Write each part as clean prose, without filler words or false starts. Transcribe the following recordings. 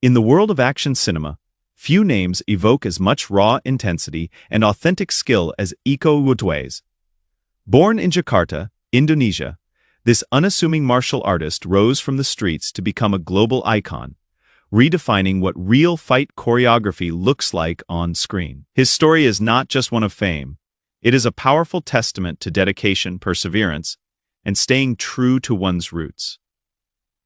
In the world of action cinema, few names evoke as much raw intensity and authentic skill as Iko Uwais. Born in Jakarta, Indonesia, this unassuming martial artist rose from the streets to become a global icon, redefining what real fight choreography looks like on screen. His story is not just one of fame. It is a powerful testament to dedication, perseverance, and staying true to one's roots.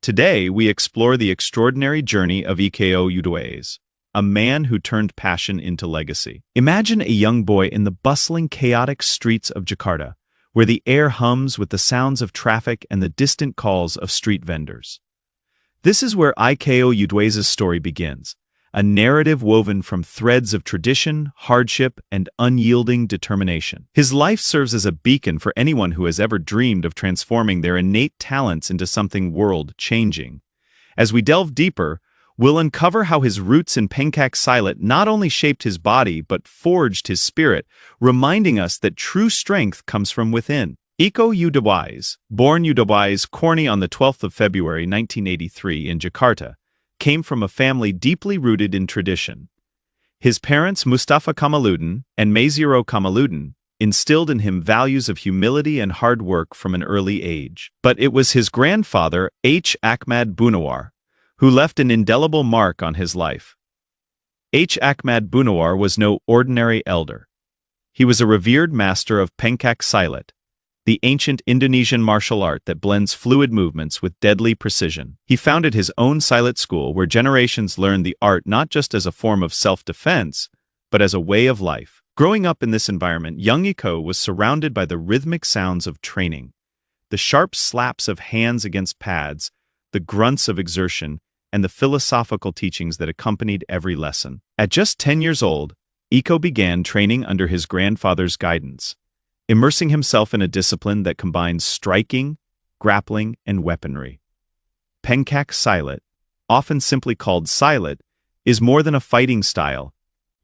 Today, we explore the extraordinary journey of Iko Uwais, a man who turned passion into legacy. Imagine a young boy in the bustling, chaotic streets of Jakarta, where the air hums with the sounds of traffic and the distant calls of street vendors. This is where Iko Uwais' story begins, a narrative woven from threads of tradition, hardship, and unyielding determination. His life serves as a beacon for anyone who has ever dreamed of transforming their innate talents into something world-changing. As we delve deeper, we'll uncover how his roots in Pencak Silat not only shaped his body but forged his spirit, reminding us that true strength comes from within. Iko Uwais, born Uwais Corny on the 12th of February 1983 in Jakarta, came from a family deeply rooted in tradition. His parents, Mustafa Kamaluddin and Mayziro Kamaluddin, instilled in him values of humility and hard work from an early age. But it was his grandfather, H. Ahmad Bunawar, who left an indelible mark on his life. H. Ahmad Bunawar was no ordinary elder. He was a revered master of Pencak Silat, the ancient Indonesian martial art that blends fluid movements with deadly precision. He founded his own Silat school where generations learned the art not just as a form of self-defense, but as a way of life. Growing up in this environment, young Iko was surrounded by the rhythmic sounds of training, the sharp slaps of hands against pads, the grunts of exertion, and the philosophical teachings that accompanied every lesson. At just 10 years old, Iko began training under his grandfather's guidance, immersing himself in a discipline that combines striking, grappling, and weaponry. Pencak Silat, often simply called Silat, is more than a fighting style.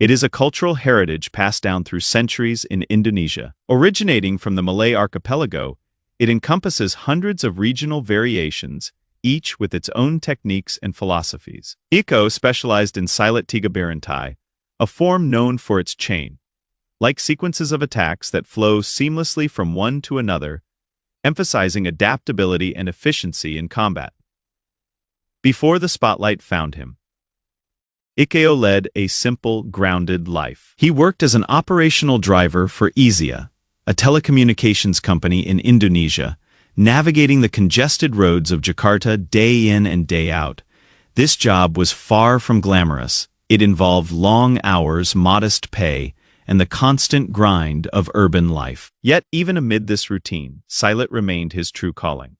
It is a cultural heritage passed down through centuries in Indonesia. Originating from the Malay archipelago, it encompasses hundreds of regional variations, each with its own techniques and philosophies. Iko specialized in Silat Tiga Barantai, a form known for its chain-like sequences of attacks that flow seamlessly from one to another, emphasizing adaptability and efficiency in combat. Before the spotlight found him, Iko led a simple, grounded life. He worked as an operational driver for Easia, a telecommunications company in Indonesia, navigating the congested roads of Jakarta day in and day out. This job was far from glamorous. It involved long hours, modest pay, and the constant grind of urban life. Yet, even amid this routine, Silat remained his true calling.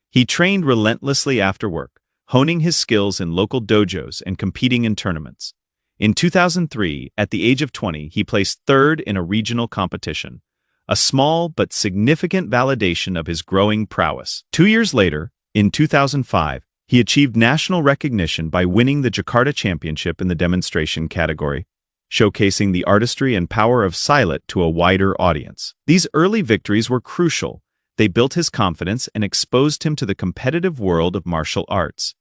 He trained relentlessly after work, honing his skills in local dojos and competing in tournaments. In 2003, at the age of 20, he placed third in a regional competition, a small but significant validation of his growing prowess. 2 years later, in 2005, he achieved national recognition by winning the Jakarta Championship in the demonstration category, showcasing the artistry and power of Silat to a wider audience. These early victories were crucial. They built his confidence and exposed him to the competitive world of martial arts.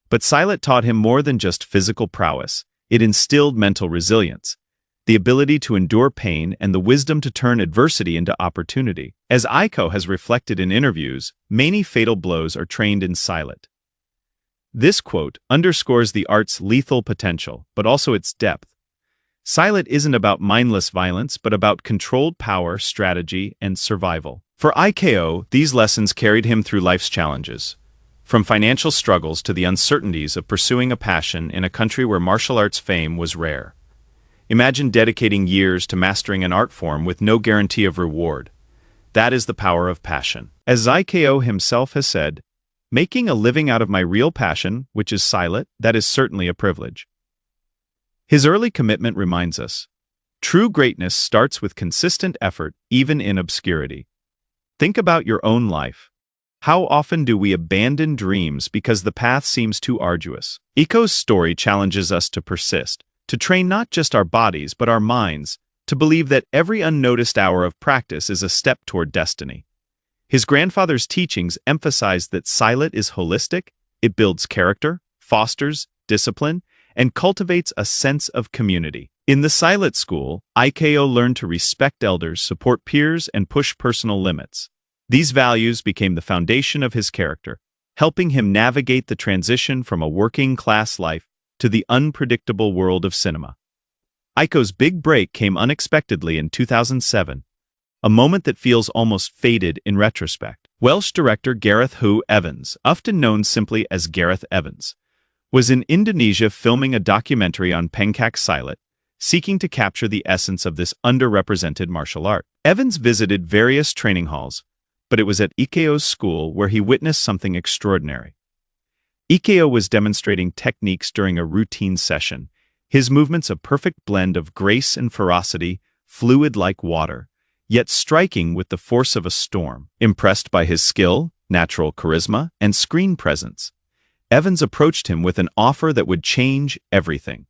But Silat taught him more than just physical prowess. It instilled mental resilience, the ability to endure pain, and the wisdom to turn adversity into opportunity. As Iko has reflected in interviews, many fatal blows are trained in Silat. This quote underscores the art's lethal potential, but also its depth. Silat isn't about mindless violence, but about controlled power, strategy, and survival. For Iko, these lessons carried him through life's challenges, from financial struggles to the uncertainties of pursuing a passion in a country where martial arts fame was rare. Imagine dedicating years to mastering an art form with no guarantee of reward. That is the power of passion. As Iko himself has said, "Making a living out of my real passion, which is Silat, that is certainly a privilege." His early commitment reminds us, true greatness starts with consistent effort, even in obscurity. Think about your own life. How often do we abandon dreams because the path seems too arduous? Iko's story challenges us to persist, to train not just our bodies but our minds, to believe that every unnoticed hour of practice is a step toward destiny. His grandfather's teachings emphasized that Silat is holistic, it builds character, fosters discipline, and cultivates a sense of community. In the Silat school, Iko learned to respect elders, support peers, and push personal limits. These values became the foundation of his character, helping him navigate the transition from a working-class life to the unpredictable world of cinema. Iko's big break came unexpectedly in 2007, a moment that feels almost faded in retrospect. Welsh director Gareth Evans, often known simply as Gareth Evans, was in Indonesia filming a documentary on Pencak Silat, seeking to capture the essence of this underrepresented martial art. Evans visited various training halls, but it was at Iko's school where he witnessed something extraordinary. Iko was demonstrating techniques during a routine session, his movements a perfect blend of grace and ferocity, fluid like water, yet striking with the force of a storm. Impressed by his skill, natural charisma, and screen presence, Evans approached him with an offer that would change everything.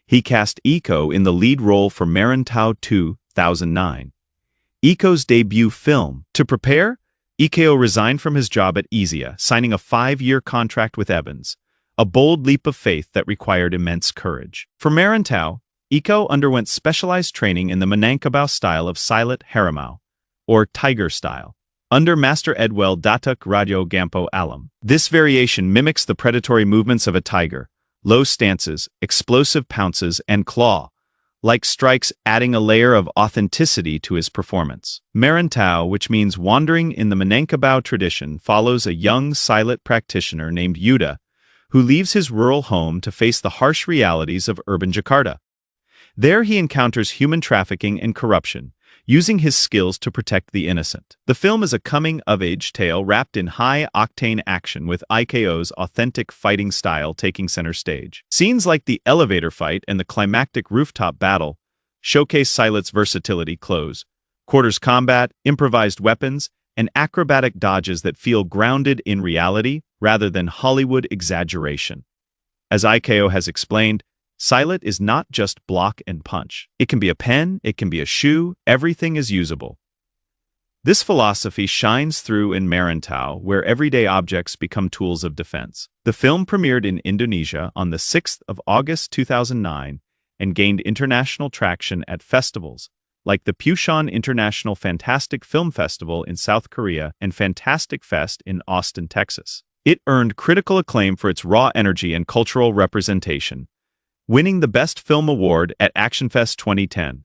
He cast Iko in the lead role for Merantau 2009, Iko's debut film. To prepare, Iko resigned from his job at Isia, signing a 5-year contract with Evans, a bold leap of faith that required immense courage. For Merantau, Iko underwent specialized training in the Minangkabau style of Silat Harimau, or tiger style, under Master Edwel Datuk Radio Gampo Alam. This variation mimics the predatory movements of a tiger, low stances, explosive pounces, and claw-like strikes, adding a layer of authenticity to his performance. Merantau, which means wandering in the Minangkabau tradition, follows a young Silat practitioner named Yuda, who leaves his rural home to face the harsh realities of urban Jakarta. There he encounters human trafficking and corruption, using his skills to protect the innocent. The film is a coming-of-age tale wrapped in high-octane action, with Iko's authentic fighting style taking center stage. Scenes like the elevator fight and the climactic rooftop battle showcase Silat's versatility: quarters combat, improvised weapons, and acrobatic dodges that feel grounded in reality rather than Hollywood exaggeration. As Iko has explained, Silat is not just block and punch. It can be a pen, it can be a shoe, everything is usable. This philosophy shines through in Merantau, where everyday objects become tools of defense. The film premiered in Indonesia on the 6th of August 2009 and gained international traction at festivals like the Busan International Fantastic Film Festival in South Korea and Fantastic Fest in Austin, Texas. It earned critical acclaim for its raw energy and cultural representation, winning the Best Film Award at ActionFest 2010.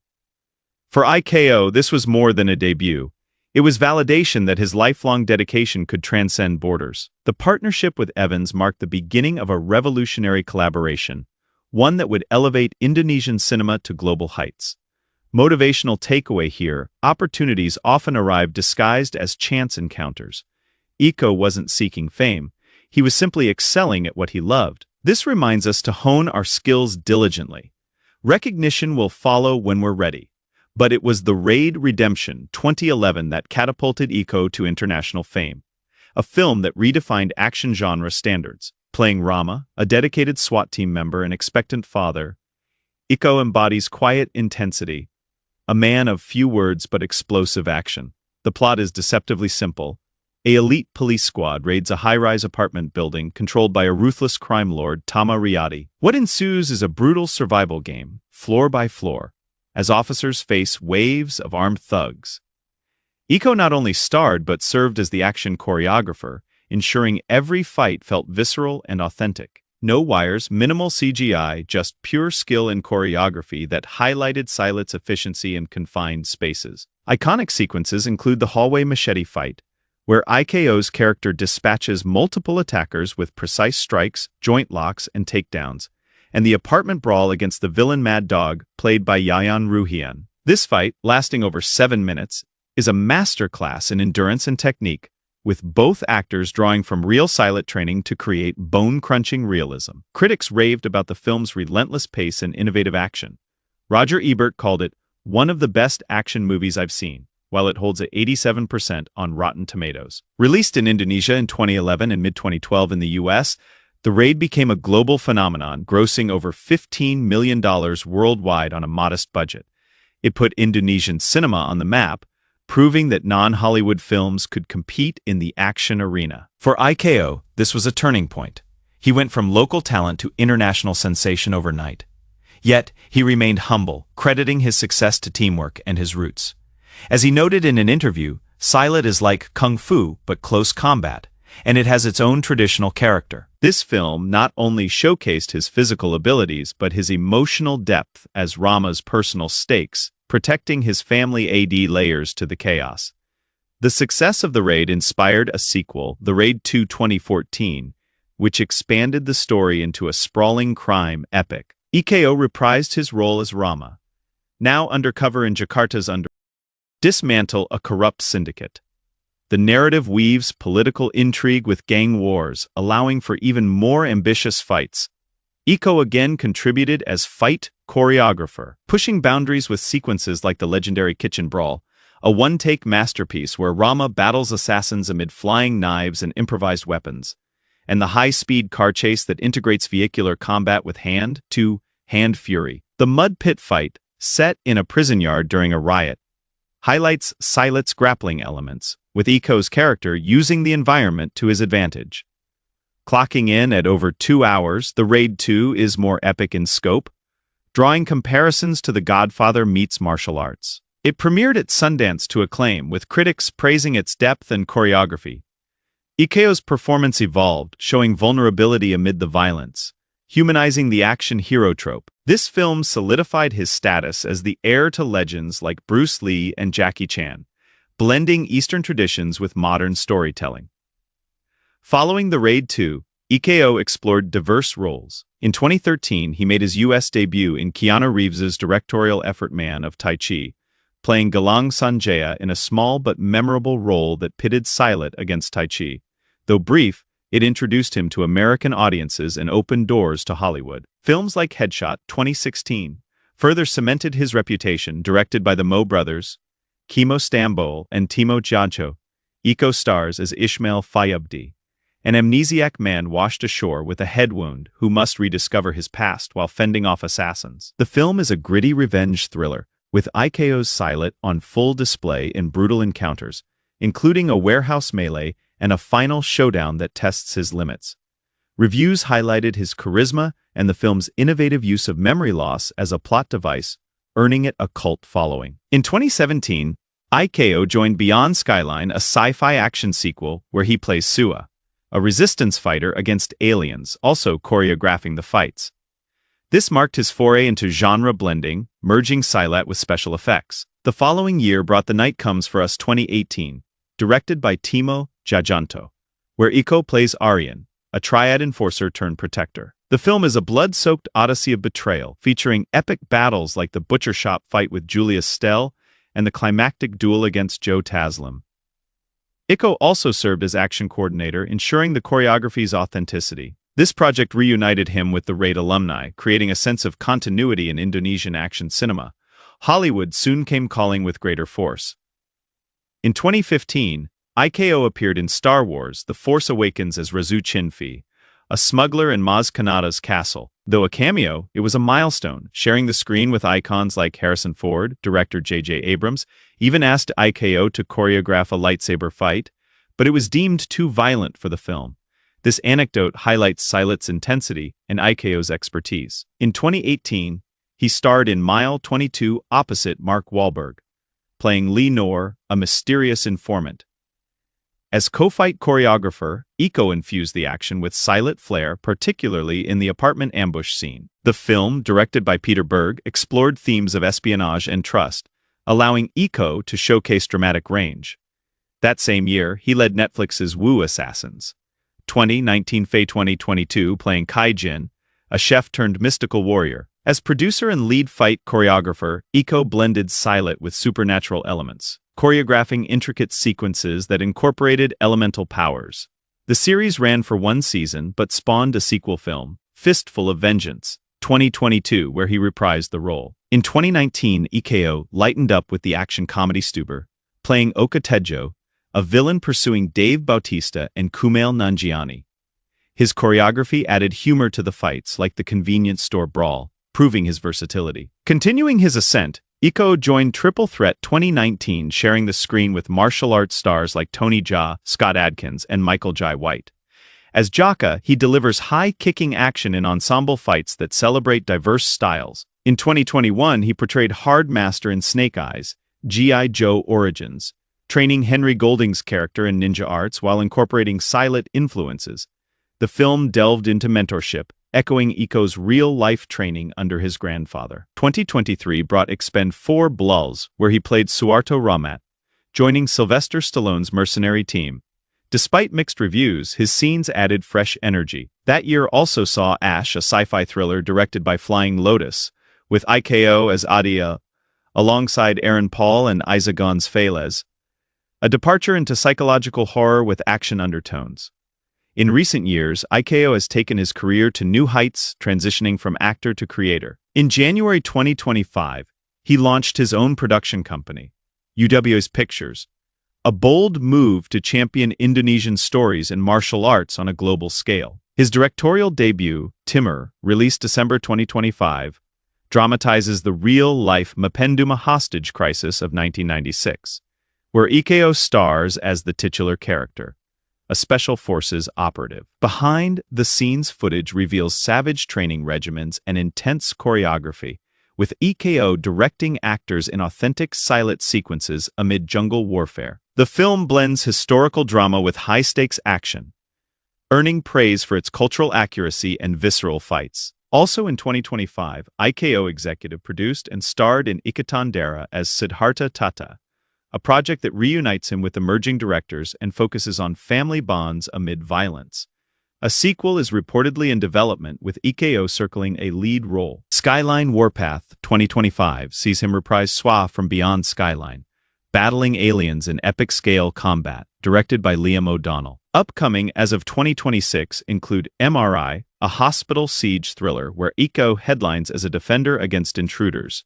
For Iko, this was more than a debut. It was validation that his lifelong dedication could transcend borders. The partnership with Evans marked the beginning of a revolutionary collaboration, one that would elevate Indonesian cinema to global heights. Motivational takeaway here: opportunities often arrive disguised as chance encounters. Iko wasn't seeking fame. He was simply excelling at what he loved. This reminds us to hone our skills diligently. Recognition will follow when we're ready. But it was the Raid Redemption 2011 that catapulted Iko to international fame, a film that redefined action genre standards. Playing Rama, a dedicated SWAT team member and expectant father, Iko embodies quiet intensity, a man of few words but explosive action. The plot is deceptively simple. An elite police squad raids a high-rise apartment building controlled by a ruthless crime lord, Tama Riyadi. What ensues is a brutal survival game, floor by floor, as officers face waves of armed thugs. Iko not only starred but served as the action choreographer, ensuring every fight felt visceral and authentic. No wires, minimal CGI, just pure skill and choreography that highlighted Silat's efficiency in confined spaces. Iconic sequences include the hallway machete fight, where Iko's character dispatches multiple attackers with precise strikes, joint locks, and takedowns, and the apartment brawl against the villain Mad Dog, played by Yayan Ruhian. This fight, lasting over 7 minutes, is a masterclass in endurance and technique, with both actors drawing from real Silat training to create bone-crunching realism. Critics raved about the film's relentless pace and innovative action. Roger Ebert called it one of the best action movies I've seen, while it holds at 87% on Rotten Tomatoes. Released in Indonesia in 2011 and mid-2012 in the US, The Raid became a global phenomenon, grossing over $15 million worldwide on a modest budget. It put Indonesian cinema on the map, proving that non-Hollywood films could compete in the action arena. For Iko, this was a turning point. He went from local talent to international sensation overnight. Yet, he remained humble, crediting his success to teamwork and his roots. As he noted in an interview, Silat is like kung fu but close combat, and it has its own traditional character. This film not only showcased his physical abilities but his emotional depth as Rama's personal stakes, protecting his family AD layers to the chaos. The success of The Raid inspired a sequel, The Raid 2 2014, which expanded the story into a sprawling crime epic. Iko reprised his role as Rama, now undercover in Jakarta's dismantle a corrupt syndicate. The narrative weaves political intrigue with gang wars, allowing for even more ambitious fights. Iko again contributed as fight choreographer, pushing boundaries with sequences like the legendary kitchen brawl, a one-take masterpiece where Rama battles assassins amid flying knives and improvised weapons, and the high-speed car chase that integrates vehicular combat with hand-to-hand fury. The mud pit fight, set in a prison yard during a riot, highlights Silat's grappling elements, with Iko's character using the environment to his advantage. Clocking in at over 2 hours, The Raid 2 is more epic in scope, drawing comparisons to The Godfather meets martial arts. It premiered at Sundance to acclaim, with critics praising its depth and choreography. Iko's performance evolved, showing vulnerability amid the violence, humanizing the action hero trope. This film solidified his status as the heir to legends like Bruce Lee and Jackie Chan, blending Eastern traditions with modern storytelling. Following The Raid 2, Iko explored diverse roles. In 2013, he made his U.S. debut in Keanu Reeves's directorial effort Man of Tai Chi, playing Galang Sanjaya in a small but memorable role that pitted Silat against Tai Chi. Though brief, it introduced him to American audiences and opened doors to Hollywood. Films like Headshot 2016 further cemented his reputation. Directed by the Mo brothers, Kimo Stambol and Timo Tjahjanto, Iko stars as Ismail Fayubdi, an amnesiac man washed ashore with a head wound who must rediscover his past while fending off assassins. The film is a gritty revenge thriller, with Iko's Silat on full display in brutal encounters, including a warehouse melee and a final showdown that tests his limits. Reviews highlighted his charisma and the film's innovative use of memory loss as a plot device, earning it a cult following. In 2017, Iko joined Beyond Skyline, a sci-fi action sequel where he plays Sua, a resistance fighter against aliens, also choreographing the fights. This marked his foray into genre blending, merging Silat with special effects. The following year brought The Night Comes for Us 2018, directed by Timo Tjahjanto, where Iko plays Aryan, a triad enforcer turned protector. The film is a blood-soaked odyssey of betrayal, featuring epic battles like the butcher shop fight with Julius Stell and the climactic duel against Joe Taslim. Iko also served as action coordinator, ensuring the choreography's authenticity. This project reunited him with the Raid alumni, creating a sense of continuity in Indonesian action cinema. Hollywood soon came calling with greater force. In 2015, Iko appeared in Star Wars: The Force Awakens as Razu Chinfi, a smuggler in Maz Kanata's castle. Though a cameo, it was a milestone, sharing the screen with icons like Harrison Ford. Director J.J. Abrams even asked Iko to choreograph a lightsaber fight, but it was deemed too violent for the film. This anecdote highlights Silat's intensity and Iko's expertise. In 2018, he starred in Mile 22 opposite Mark Wahlberg, playing Lee Noor, a mysterious informant. As co-fight choreographer, Iko infused the action with Silat flair, particularly in the apartment ambush scene. The film, directed by Peter Berg, explored themes of espionage and trust, allowing Iko to showcase dramatic range. That same year, he led Netflix's Wu Assassins 2019 Faye 2022, playing Kai Jin, a chef-turned-mystical warrior. As producer and lead fight choreographer, Iko blended Silat with supernatural elements, choreographing intricate sequences that incorporated elemental powers. The series ran for one season but spawned a sequel film, Fistful of Vengeance 2022, where he reprised the role. In 2019, Iko lightened up with the action comedy Stuber, playing Oka Tejo, a villain pursuing Dave Bautista and Kumail Nanjiani. His choreography added humor to the fights, like the convenience store brawl, proving his versatility. Continuing his ascent, Iko joined Triple Threat 2019, sharing the screen with martial arts stars like Tony Jaa, Scott Adkins, and Michael Jai White. As Jaka, he delivers high-kicking action in ensemble fights that celebrate diverse styles. In 2021, he portrayed Hard Master in Snake Eyes, G.I. Joe Origins, training Henry Golding's character in ninja arts while incorporating silent influences. The film delved into mentorship, echoing Iko's real-life training under his grandfather. 2023 brought Expend 4 Blulls, where he played Suarto Ramat, joining Sylvester Stallone's mercenary team. Despite mixed reviews, his scenes added fresh energy. That year also saw Ash, a sci-fi thriller directed by Flying Lotus, with Iko as Adia, alongside Aaron Paul and Isa Gonzalez, a departure into psychological horror with action undertones. In recent years, Iko has taken his career to new heights, transitioning from actor to creator. In January 2025, he launched his own production company, Uwais Pictures, a bold move to champion Indonesian stories and martial arts on a global scale. His directorial debut, Timur, released December 2025, dramatizes the real-life Mapenduma hostage crisis of 1996, where Iko stars as the titular character, a special forces operative. Behind-the-scenes footage reveals savage training regimens and intense choreography, with Iko directing actors in authentic silent sequences amid jungle warfare. The film blends historical drama with high-stakes action, earning praise for its cultural accuracy and visceral fights. Also in 2025, Iko executive produced and starred in Ikatan Darah as Siddhartha Tata, a project that reunites him with emerging directors and focuses on family bonds amid violence. A sequel is reportedly in development, with Iko circling a lead role. Skyline Warpath 2025 sees him reprise Swa from Beyond Skyline, battling aliens in epic-scale combat, directed by Liam O'Donnell. Upcoming as of 2026 include MRI, a hospital siege thriller where Iko headlines as a defender against intruders,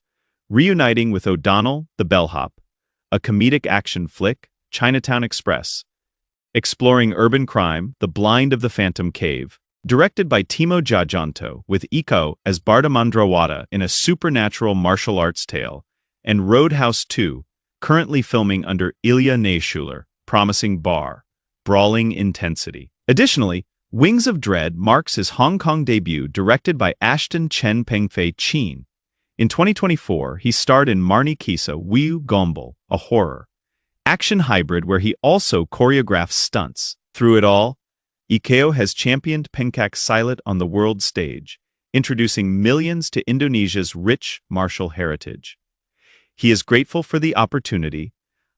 reuniting with O'Donnell, The Bellhop, a comedic action flick, Chinatown Express, exploring urban crime, The Blind of the Phantom Cave, directed by Timo Jajanto, with Iko as Bardamandrawada in a supernatural martial arts tale, and Roadhouse 2, currently filming under Ilya Naishuler, promising brawling intensity. Additionally, Wings of Dread marks his Hong Kong debut, directed by Ashton Chen Pengfei Chin. In 2024, he starred in Marni Kisa Wiu Gombal, a horror action hybrid where he also choreographs stunts. Through it all, Iko has championed Pencak Silat on the world stage, introducing millions to Indonesia's rich martial heritage. He is grateful for the opportunity.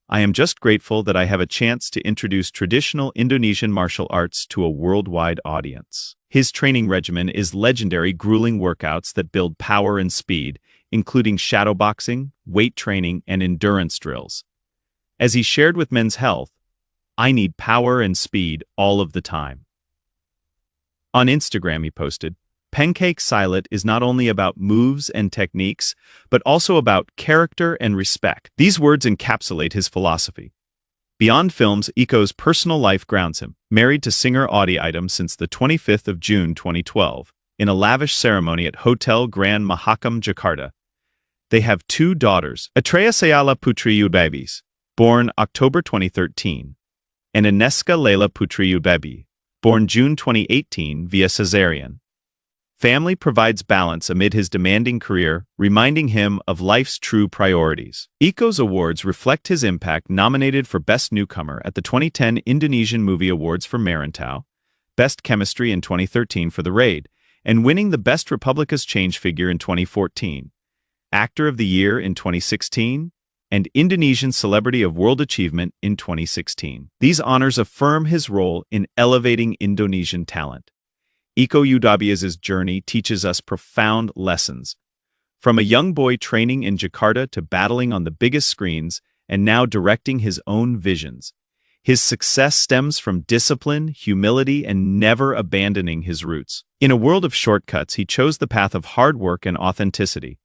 I am just grateful that I have a chance to introduce traditional Indonesian martial arts to a worldwide audience. His training regimen is legendary, grueling workouts that build power and speed, including shadowboxing, weight training, and endurance drills. As he shared with Men's Health, "I need power and speed all of the time." On Instagram, he posted, "Pencak Silat is not only about moves and techniques, but also about character and respect." These words encapsulate his philosophy. Beyond films, Iko's personal life grounds him. Married to singer Audi Item since the 25th of June 2012, in a lavish ceremony at Hotel Grand Mahakam, Jakarta. They have 2 daughters, Atreya Sayala Putri Uwais, born October 2013, and Aneska Leila Putri Uwais, born June 2018 via cesarean. Family provides balance amid his demanding career, reminding him of life's true priorities. Iko's awards reflect his impact, nominated for Best Newcomer at the 2010 Indonesian Movie Awards for Merantau, Best Chemistry in 2013 for The Raid, and winning the Best Republica's Change Figure in 2014, Actor of the Year in 2016, and Indonesian Celebrity of World Achievement in 2016. These honors affirm his role in elevating Indonesian talent. Iko Uwais' journey teaches us profound lessons. From a young boy training in Jakarta to battling on the biggest screens and now directing his own visions, his success stems from discipline, humility, and never abandoning his roots. In a world of shortcuts, he chose the path of hard work and authenticity.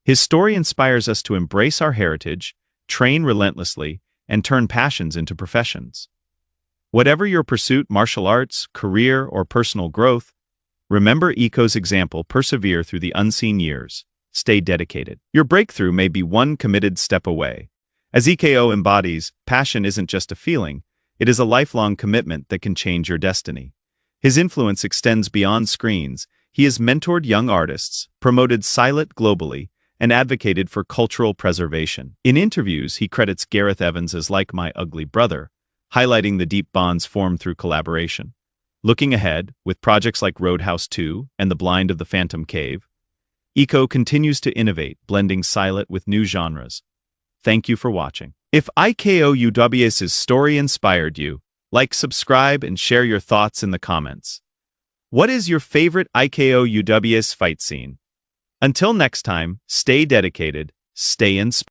His story inspires us to embrace our heritage, train relentlessly, and turn passions into professions. Whatever your pursuit, martial arts, career, or personal growth, remember Iko's example: persevere through the unseen years. Stay dedicated. Your breakthrough may be one committed step away. As Iko embodies, passion isn't just a feeling, it is a lifelong commitment that can change your destiny. His influence extends beyond screens. He has mentored young artists, promoted Silat globally, and advocated for cultural preservation. In interviews, he credits Gareth Evans as like my ugly brother, highlighting the deep bonds formed through collaboration. Looking ahead, with projects like Roadhouse 2 and The Blind of the Phantom Cave, Iko continues to innovate, blending Silat with new genres. Thank you for watching. If Iko Uwais' story inspired you, like, subscribe, and share your thoughts in the comments. What is your favorite Iko Uwais fight scene? Until next time, stay dedicated, stay inspired.